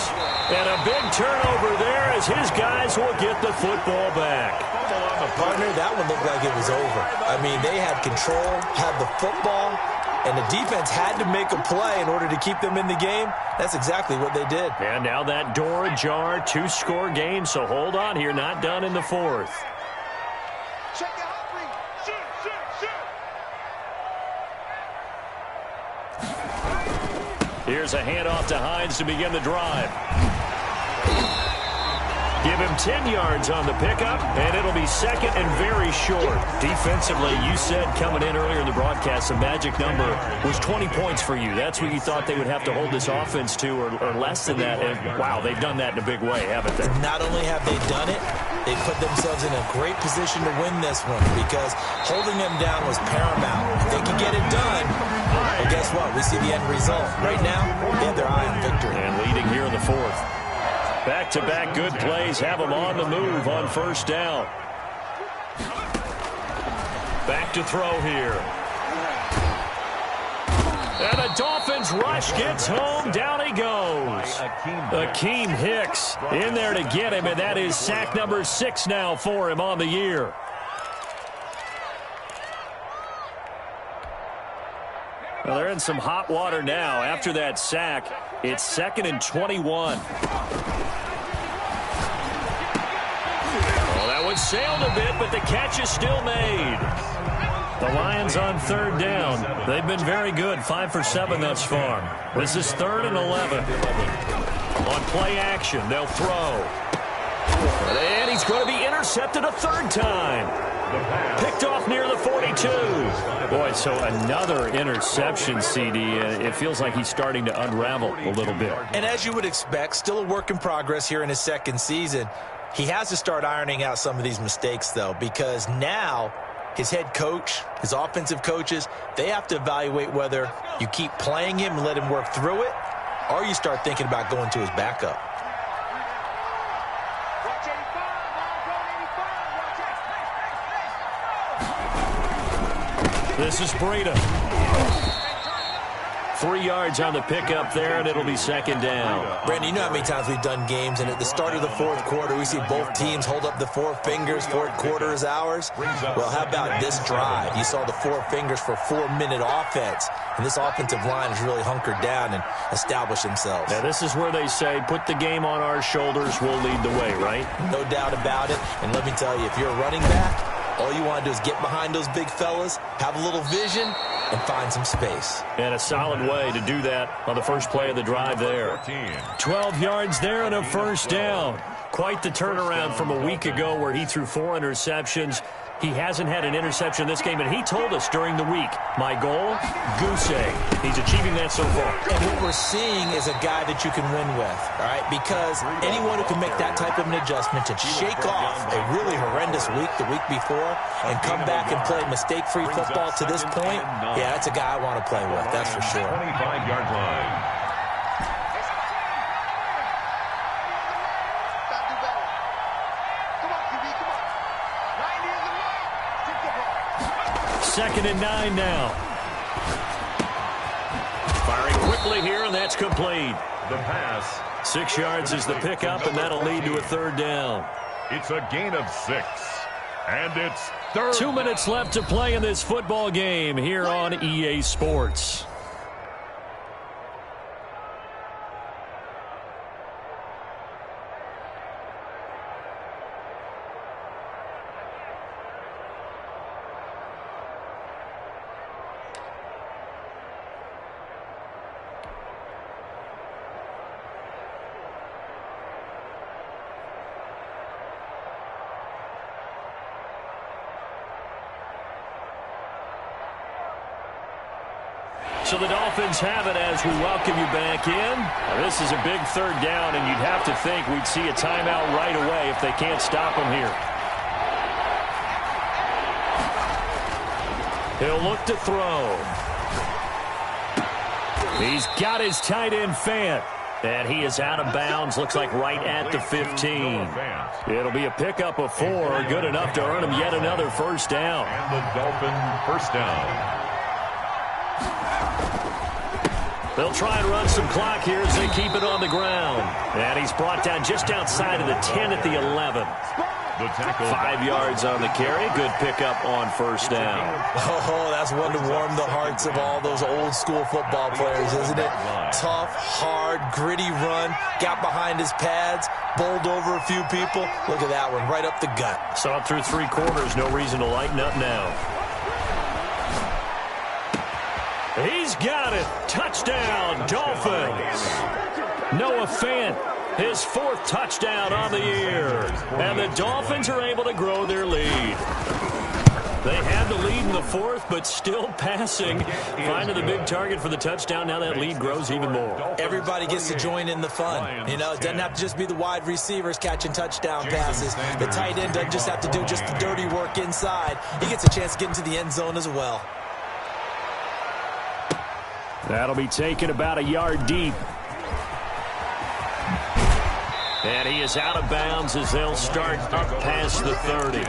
And a big turnover there as his guys will get the football back. Partner, that one looked like it was over. I mean, they had control, had the football, and the defense had to make a play in order to keep them in the game. That's exactly what they did. And now that door ajar, 2-score game, so hold on here, not done in the fourth. Here's a handoff to Hines to begin the drive. Give him 10 yards on the pickup, and it'll be second and very short. Defensively, you said coming in earlier in the broadcast, the magic number was 20 points for you. That's what you thought they would have to hold this offense to, or less than that. And, wow, they've done that in a big way, haven't they? Not only have they done it, they put themselves in a great position to win this one because holding them down was paramount. If they can get it done, well, guess what? We see the end result. Right now, they have their eye on victory. And leading here in the fourth. Back-to-back good plays have them on the move on first down. Back to throw here. And the Dolphins rush gets home. Down he goes. Akeem Hicks in there to get him, and that is sack number 6 now for him on the year. Well, they're in some hot water now. After that sack, it's 2nd and 21. Well, that one sailed a bit, but the catch is still made. The Lions on third down. They've been very good, 5 for 7 thus far. This is 3rd and 11. On play action, they'll throw. And he's going to be intercepted a third time. Picked off near the 42. Boy, so another interception, CD. It feels like he's starting to unravel a little bit. And as you would expect, still a work in progress here in his second season. He has to start ironing out some of these mistakes, though, because now his head coach, his offensive coaches, they have to evaluate whether you keep playing him and let him work through it, or you start thinking about going to his backup. This is Breida. 3 yards on the pickup there, and it'll be second down. Brandon, you know how many times we've done games, and at the start of the fourth quarter, we see both teams hold up the 4 fingers, fourth quarter is ours. Well, how about this drive? You saw the 4 fingers for 4-minute offense, and this offensive line has really hunkered down and established themselves. Now, this is where they say, put the game on our shoulders, we'll lead the way, right? No doubt about it, and let me tell you, if you're a running back, all you want to do is get behind those big fellas, have a little vision, and find some space. And a solid way to do that on the first play of the drive there. 12 yards there and a first down. Quite the turnaround from a week ago where he threw 4 interceptions. He hasn't had an interception this game, and he told us during the week, my goal, goose egg. He's achieving that so far. And what we're seeing is a guy that you can win with, all right? Because anyone who can make that type of an adjustment to shake off a really horrendous week the week before and come back and play mistake-free football to this point, yeah, that's a guy I want to play with, that's for sure. 25-yard line. Second and 9 now. Firing quickly here, and that's complete. The pass. 6 yards is the pickup, and that'll lead to a third down. It's a gain of 6. And it's third. 2 minutes left to play in this football game here on EA Sports. So the Dolphins have it as we welcome you back in. Now, this is a big third down, and you'd have to think we'd see a timeout right away if they can't stop him here. He'll look to throw. He's got his tight end Fant. And he is out of bounds, looks like right at the 15. It'll be a pickup of 4, good enough to earn him yet another first down. And the Dolphin first down. They'll try and run some clock here as they keep it on the ground. And he's brought down just outside of the 10 at the 11. The tackle. 5 yards on the carry. Good pickup on first down. Oh, that's one to warm the hearts of all those old school football players, isn't it? Tough, hard, gritty run. Got behind his pads. Bowled over a few people. Look at that one, right up the gut. Saw it through 3 quarters. No reason to lighten up now. He's got it. Touchdown, Dolphins. Noah Fant his 4th touchdown on the year. And the Dolphins are able to grow their lead. They had the lead in the 4th, but still passing. Finding the big target for the touchdown. Now that lead grows even more. Everybody gets to join in the fun. You know, it doesn't have to just be the wide receivers catching touchdown passes. The tight end doesn't just have to do just the dirty work inside. He gets a chance to get into the end zone as well. That'll be taken about a yard deep. And he is out of bounds as they'll start up past the 30.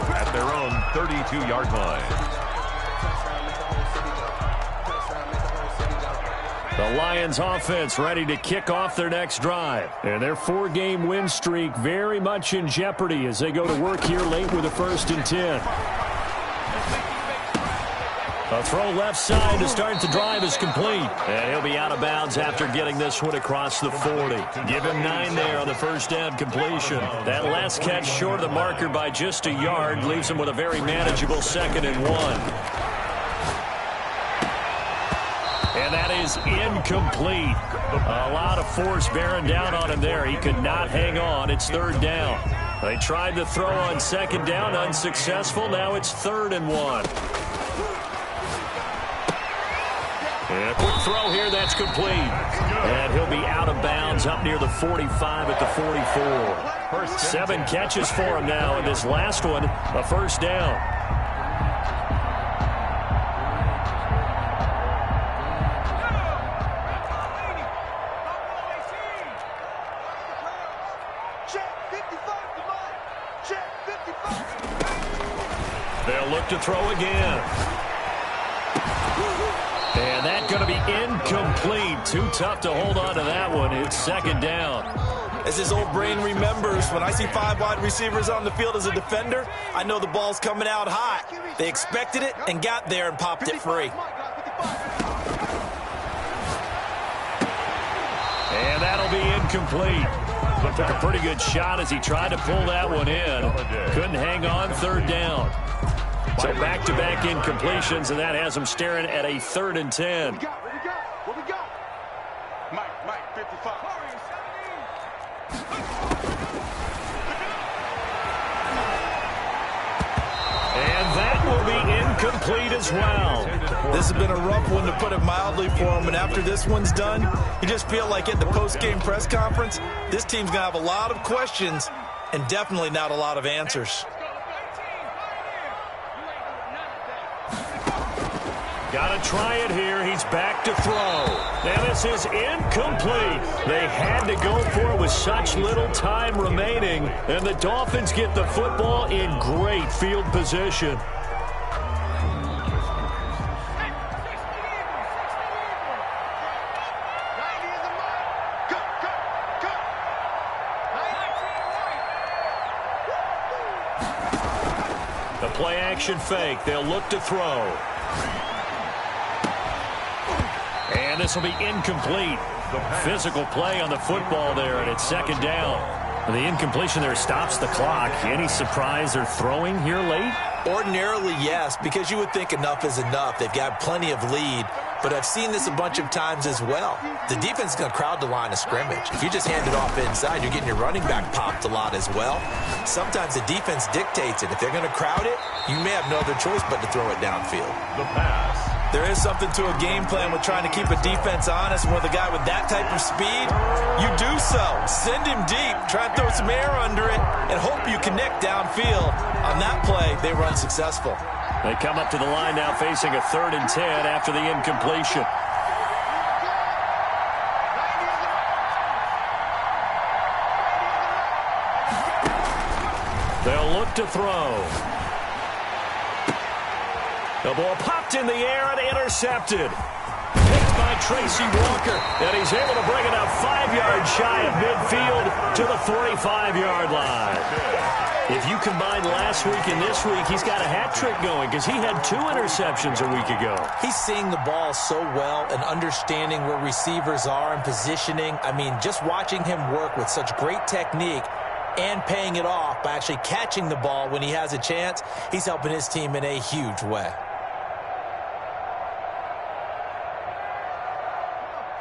At their own 32-yard line. The Lions offense ready to kick off their next drive. And their 4-game win streak very much in jeopardy as they go to work here late with a 1st and 10. A throw left side to start the drive is complete. And he'll be out of bounds after getting this one across the 40. Give him 9 there on the first down completion. That last catch short of the marker by just a yard leaves him with a very manageable 2nd and 1. And that is incomplete. A lot of force bearing down on him there. He could not hang on. It's 3rd down. They tried to throw on 2nd down, unsuccessful. Now it's 3rd and 1. And a quick throw here, that's complete. And he'll be out of bounds up near the 45 at the 44. 7 catches for him now, and this last one, a 1st down. They'll look to throw again. And that's going to be incomplete. Too tough to hold on to that one. It's 2nd down. As his old brain remembers, when I see 5 wide receivers on the field as a defender, I know the ball's coming out hot. They expected it and got there and popped it free. And that'll be incomplete. Took a pretty good shot as he tried to pull that one in. Couldn't hang on, 3rd down. So back-to-back incompletions, and that has him staring at a 3rd and 10. What we got? Mike, 55. And that will be incomplete as well. This has been a rough one, to put it mildly, for him. And after this one's done, you just feel like at the post-game press conference, this team's going to have a lot of questions and definitely not a lot of answers. Got to try it here. He's back to throw. Now this is incomplete. They had to go for it with such little time remaining. And the Dolphins get the football in great field position. The play action fake. They'll look to throw. And this will be incomplete. Physical play on the football there, and it's 2nd down. The incompletion there stops the clock. Any surprise they're throwing here late? Ordinarily, yes, because you would think enough is enough. They've got plenty of lead, but I've seen this a bunch of times as well. The defense is going to crowd the line of scrimmage. If you just hand it off inside, you're getting your running back popped a lot as well. Sometimes the defense dictates it. If they're going to crowd it, you may have no other choice but to throw it downfield. The pass. There is something to a game plan with trying to keep a defense honest. And with a guy with that type of speed, you do so. Send him deep. Try and throw some air under it and hope you connect downfield. On that play, they were unsuccessful. They come up to the line now facing a 3rd and 10 after the incompletion. They'll look to throw. The ball popped in the air and intercepted. Picked by Tracy Walker, and he's able to bring it up 5 yards shy of midfield to the 45-yard line. If you combine last week and this week, he's got a hat trick going because he had 2 interceptions a week ago. He's seeing the ball so well and understanding where receivers are and positioning. I mean, just watching him work with such great technique and paying it off by actually catching the ball when he has a chance, he's helping his team in a huge way.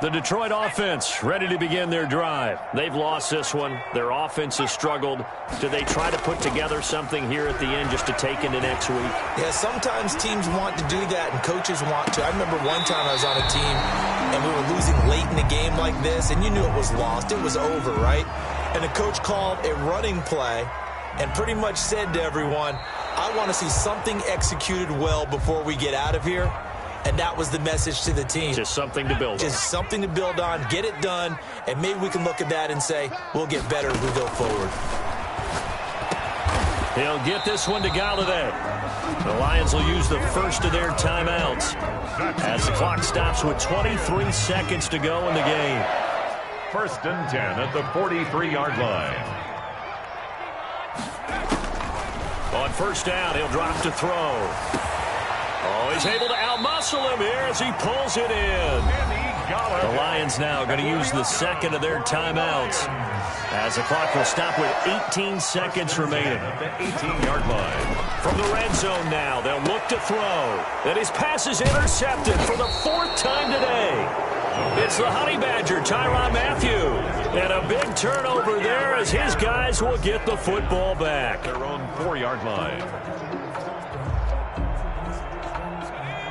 The Detroit offense ready to begin their drive. They've lost this one. Their offense has struggled. Do they try to put together something here at the end just to take into next week? Yeah, sometimes teams want to do that and coaches want to. I remember one time I was on a team and we were losing late in a game like this, and you knew it was lost. It was over, right? And the coach called a running play and pretty much said to everyone, I want to see something executed well before we get out of here. And that was the message to the team. Just something to build on. Just something to build on, get it done, and maybe we can look at that and say, we'll get better as we go forward. He'll get this one to Galladay. The Lions will use the first of their timeouts as the clock stops with 23 seconds to go in the game. 1st and 10 at the 43-yard line. On 1st down, he'll drop to throw. Oh, he's able to outmuscle him here as he pulls it in. The Lions now going to use the second of their timeouts as the clock will stop with 18 seconds remaining. At the 18-yard line. From the red zone now, they'll look to throw. And his pass is intercepted for the 4th time today. It's the Honey Badger, Tyrann Mathieu. And a big turnover there as his guys will get the football back. Their own 4-yard line.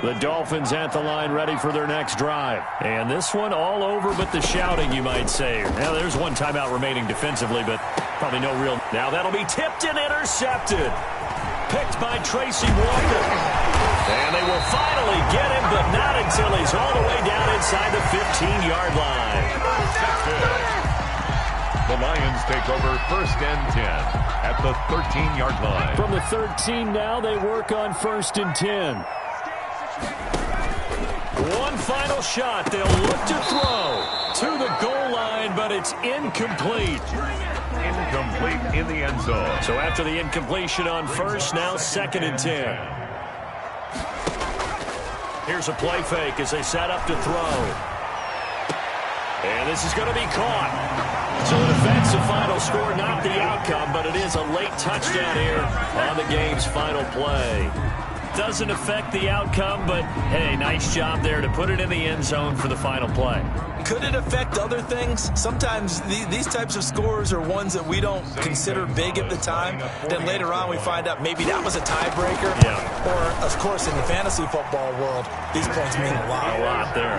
The Dolphins at the line ready for their next drive. And this one all over but the shouting, you might say. Now, there's one timeout remaining defensively, but probably no real. Now that'll be tipped and intercepted. Picked by Tracy Walker. And they will finally get him, but not until he's all the way down inside the 15-yard line. The Lions take over 1st and 10 at the 13-yard line. From the 13 now, they work on 1st and 10. One final shot. They'll look to throw to the goal line, but it's incomplete. Incomplete in the end zone. So after the incompletion on 1st, now 2nd and 10. Here's a play fake as they set up to throw. And this is going to be caught. So the defensive final score, not the outcome, but it is a late touchdown here on the game's final play. Doesn't affect the outcome, but, hey, nice job there to put it in the end zone for the final play. Could it affect other things? Sometimes these types of scores are ones that we don't consider big at the time. Then later on we find out maybe that was a tiebreaker. Yeah. Or, of course, in the fantasy football world, these points mean a lot. A lot there.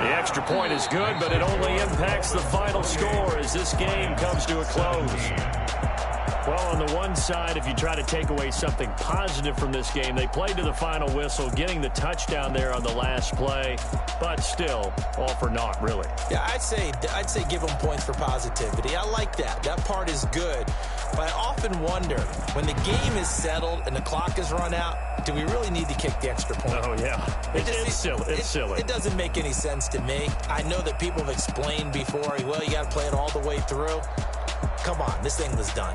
The extra point is good, but it only impacts the final score as this game comes to a close. Well, on the one side, if you try to take away something positive from this game, they played to the final whistle, getting the touchdown there on the last play, but still, all for naught, really. Yeah, I'd say give them points for positivity. I like that. That part is good. But I often wonder, when the game is settled and the clock is run out, do we really need to kick the extra point? Oh, yeah. It's silly. It's silly. It doesn't make any sense to me. I know that people have explained before, well, you got to play it all the way through. Come on, this thing was done.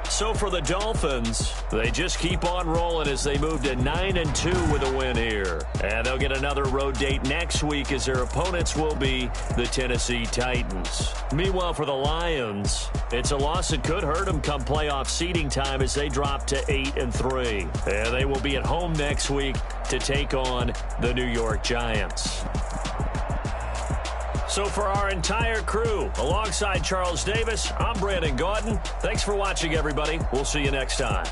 So for the Dolphins, they just keep on rolling as they move to 9-2 with a win here. And they'll get another road date next week as their opponents will be the Tennessee Titans. Meanwhile, for the Lions, it's a loss that could hurt them come playoff seeding time as they drop to 8-3. And they will be at home next week to take on the New York Giants. So for our entire crew, alongside Charles Davis, I'm Brandon Gaudin. Thanks for watching, everybody. We'll see you next time.